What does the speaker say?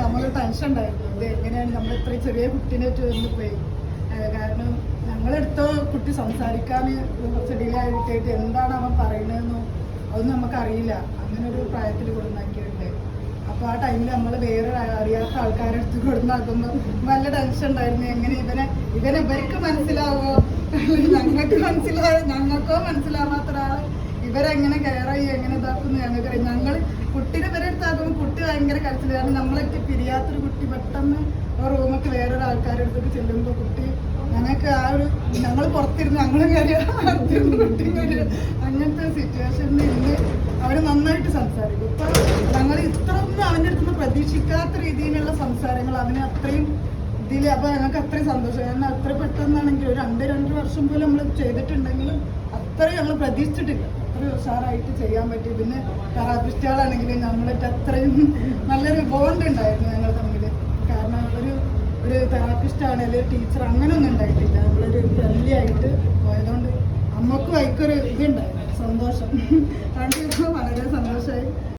നമ്മൾ ടെൻഷൻ ഉണ്ടായിരുന്നു. ഇത് എങ്ങനെയാണ് നമ്മൾ ഇത്രയും ചെറിയ കുട്ടീനായിട്ട് വന്ന് പോയി. കാരണം ഞങ്ങളെടുത്തോ കുട്ടി സംസാരിക്കാൻ കുറച്ച് ഡിലേ ആയിട്ട് എന്താണ് അവൻ പറയുന്നതെന്നോ അതൊന്നും നമുക്കറിയില്ല. അങ്ങനെ ഒരു പ്രായത്തിൽ കൊടുന്നാക്കിയിട്ടുണ്ട്. അപ്പോൾ ആ ടൈമിൽ നമ്മൾ വേറെ അറിയാത്ത ആൾക്കാരെ അടുത്ത് കൊടുന്നാക്കുമ്പോൾ നല്ല ടെൻഷൻ ഉണ്ടായിരുന്നു. എങ്ങനെ ഇവർക്ക് മനസ്സിലാവോ, ഞങ്ങൾക്കോ മനസ്സിലാവാത്ത ഒരാൾ ഇവരെങ്ങനെ കെയർ ചെയ്യും, എങ്ങനെ ഇതാക്കുന്നു ഞങ്ങൾക്കറിയാം. ഞങ്ങൾ കുട്ടീനെ ഇവരെ അടുത്താക്കുമ്പോൾ കുട്ടി ഭയങ്കര കരച്ചിൽ. കാരണം നമ്മളൊക്കെ പിരിയാത്തൊരു കുട്ടി പെട്ടെന്ന് റൂമൊക്കെ വേറൊരു ആൾക്കാരുടെ അടുത്തൊക്കെ ചെല്ലുമ്പോൾ കുട്ടി ഞങ്ങൾക്ക് ആ ഒരു ഞങ്ങൾ പുറത്തിരുന്ന് ഞങ്ങളും കാര്യത്തിരുന്ന് കുട്ടി അങ്ങനത്തെ സിറ്റുവേഷനിൽ ഇന്ന് അവർ നന്നായിട്ട് സംസാരിക്കും. ഇപ്പം ഞങ്ങൾ ഇത്രയൊന്നും അവൻ്റെ അടുത്തുനിന്ന് പ്രതീക്ഷിക്കാത്ത രീതിയിലുള്ള സംസാരങ്ങൾ അവന് അത്രയും ഇതിൽ. അപ്പോൾ ഞങ്ങൾക്ക് അത്രയും സന്തോഷം. കാരണം അത്ര പെട്ടെന്നാണെങ്കിൽ ഒരു 2 വർഷം പോലും നമ്മൾ ചെയ്തിട്ടുണ്ടെങ്കിലും അത്രയും ഞങ്ങൾ പ്രതീക്ഷിച്ചിട്ടില്ല. അത്രയും ഉഷാറായിട്ട് ചെയ്യാൻ പറ്റി. പിന്നെ തെറാപ്പിസ്റ്റുകളാണെങ്കിലും നമ്മളായിട്ട് അത്രയും നല്ലൊരു ബോണ്ട് ഉണ്ടായിരുന്നു ഞങ്ങൾ തമ്മിൽ. കാരണം ഒരു തെറാപ്പിസ്റ്റ് ആണെങ്കിലും ടീച്ചർ അങ്ങനെയൊന്നും ഉണ്ടായിട്ടില്ല. നമ്മളൊരു ഫ്രണ്ട്ലി ആയിട്ട് പോയതുകൊണ്ട് അമ്മക്കും അതിക്കൊരു ഇതുണ്ടായിരുന്നു, സന്തോഷം. കാരണം വളരെ സന്തോഷമായി.